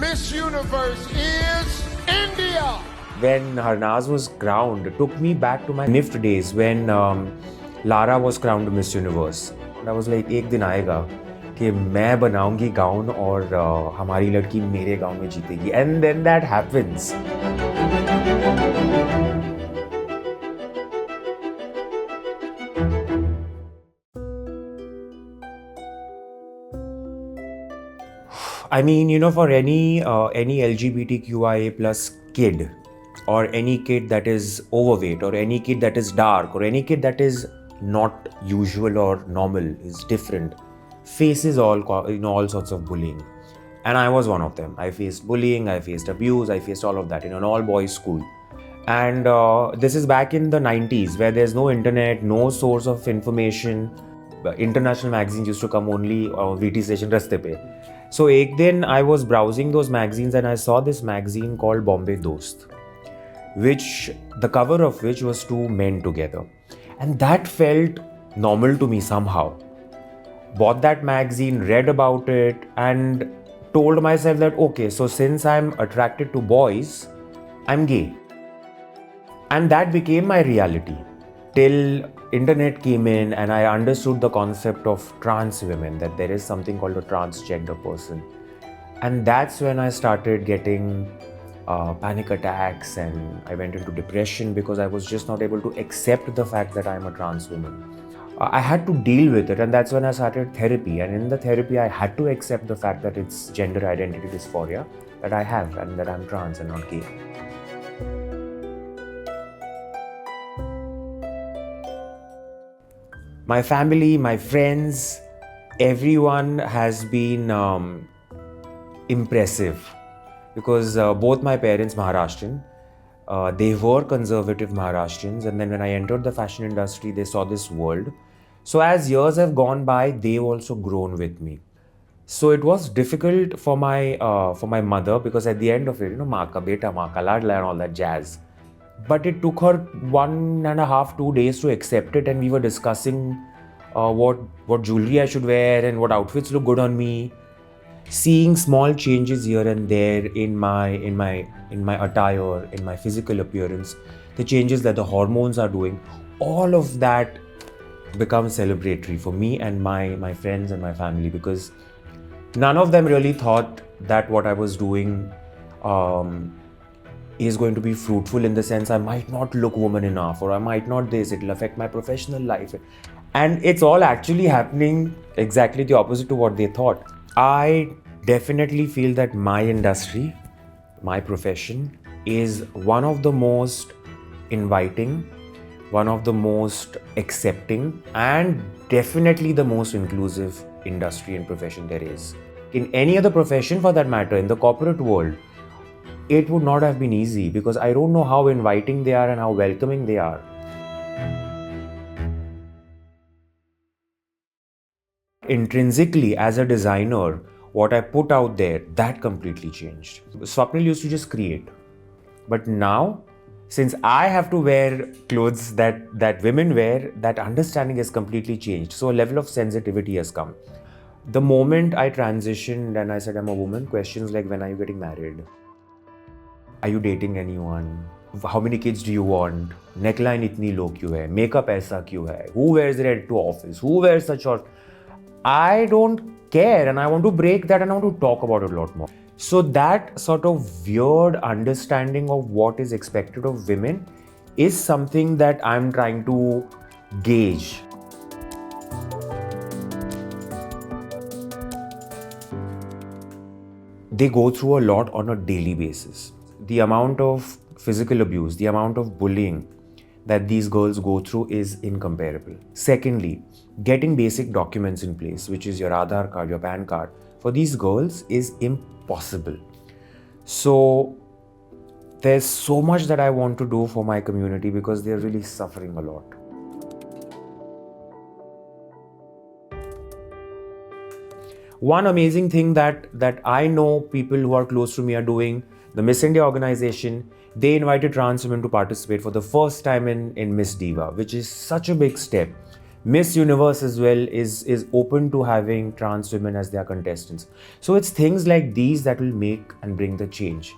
Miss Universe is India. When Harnaaz was crowned, it took me back to my NIFT days when Lara was crowned Miss Universe. And I was like, एक दिन आएगा कि मैं बनाऊंगी gown और हमारी लड़की मेरे गांव में जीतेगी. And then that happens. I mean, for any LGBTQIA plus kid, or any kid that is overweight, or any kid that is dark, or any kid that is not usual or normal, is different, faces all sorts of bullying. And I was one of them. I faced bullying, I faced abuse, I faced all of that in an all-boys school. And this is back in the 90s, where there's no internet, no source of information. International magazines used to come only VT station raste pe. So ek din I was browsing those magazines and I saw this magazine called Bombay Dost, which the cover of which was two men together. And that felt normal to me somehow. Bought that magazine, read about it, and told myself that, okay, so since I'm attracted to boys, I'm gay. And that became my reality till internet came in and I understood the concept of trans women, that there is something called a transgender person. And that's when I started getting panic attacks and I went into depression because I was just not able to accept the fact that I'm a trans woman. I had to deal with it, and that's when I started therapy. And in the therapy, I had to accept the fact that it's gender identity dysphoria that I have and that I'm trans and not gay. My family, my friends, everyone has been impressive because both my parents Maharashtrian, they were conservative Maharashtrians, and then when I entered the fashion industry, they saw this world. So as years have gone by, they've also grown with me. So it was difficult for my mother because at the end of it, maa ka beta, maa ka ladla and all that jazz. But it took her 1.5, 2 days to accept it, and we were discussing what jewelry I should wear and what outfits look good on me. Seeing small changes here and there in my attire, in my physical appearance, the changes that the hormones are doing, all of that becomes celebratory for me and my friends and my family, because none of them really thought that what I was doing is going to be fruitful, in the sense I might not look woman enough, or I might not this, it'll affect my professional life. And it's all actually happening exactly the opposite to what they thought. I definitely feel that my industry, my profession, is one of the most inviting, one of the most accepting, and definitely the most inclusive industry and profession there is. In any other profession for that matter, in the corporate world, it would not have been easy because I don't know how inviting they are and how welcoming they are. Intrinsically, as a designer, what I put out there, that completely changed. Swapnil used to just create. But now, since I have to wear clothes that women wear, that understanding has completely changed. So a level of sensitivity has come. The moment I transitioned and I said I'm a woman, questions like, when are you getting married? Are you dating anyone? How many kids do you want? Neckline itni low kyun hai? Makeup aisa kyun hai? Who wears red to office? Who wears such short? I don't care, and I want to break that and I want to talk about it a lot more. So that sort of weird understanding of what is expected of women is something that I'm trying to gauge. They go through a lot on a daily basis. The amount of physical abuse, the amount of bullying that these girls go through is incomparable. Secondly, getting basic documents in place, which is your Aadhaar card, your PAN card, for these girls is impossible. So there's so much that I want to do for my community because they're really suffering a lot. One amazing thing that I know people who are close to me are doing, the Miss India organization, they invited trans women to participate for the first time in Miss Diva, which is such a big step. Miss Universe as well is open to having trans women as their contestants. So it's things like these that will make and bring the change.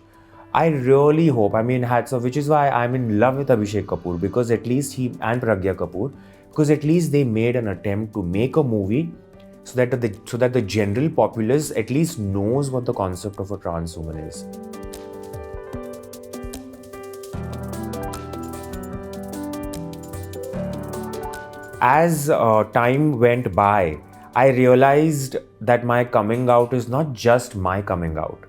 I really hope, I mean, hats off, which is why I'm in love with Abhishek Kapoor, because at least he and Pragya Kapoor, because at least they made an attempt to make a movie so that the general populace at least knows what the concept of a trans woman is. As time went by, I realized that my coming out is not just my coming out.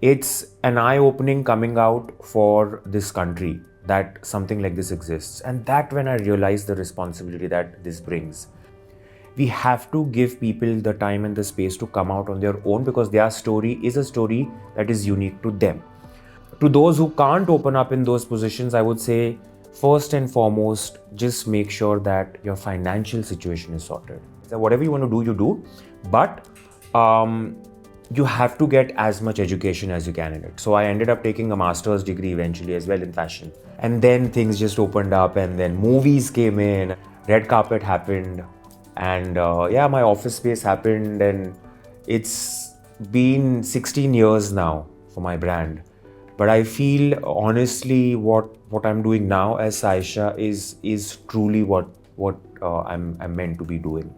It's an eye-opening coming out for this country that something like this exists. And that when I realized the responsibility that this brings. We have to give people the time and the space to come out on their own, because their story is a story that is unique to them. To those who can't open up in those positions, I would say, first and foremost, just make sure that your financial situation is sorted. So whatever you want to do, you do, but you have to get as much education as you can in it. So I ended up taking a master's degree eventually as well in fashion. And then things just opened up, and then movies came in, red carpet happened, and my office space happened, and it's been 16 years now for my brand. But I feel honestly what I'm doing now as Saisha is truly what I'm meant to be doing.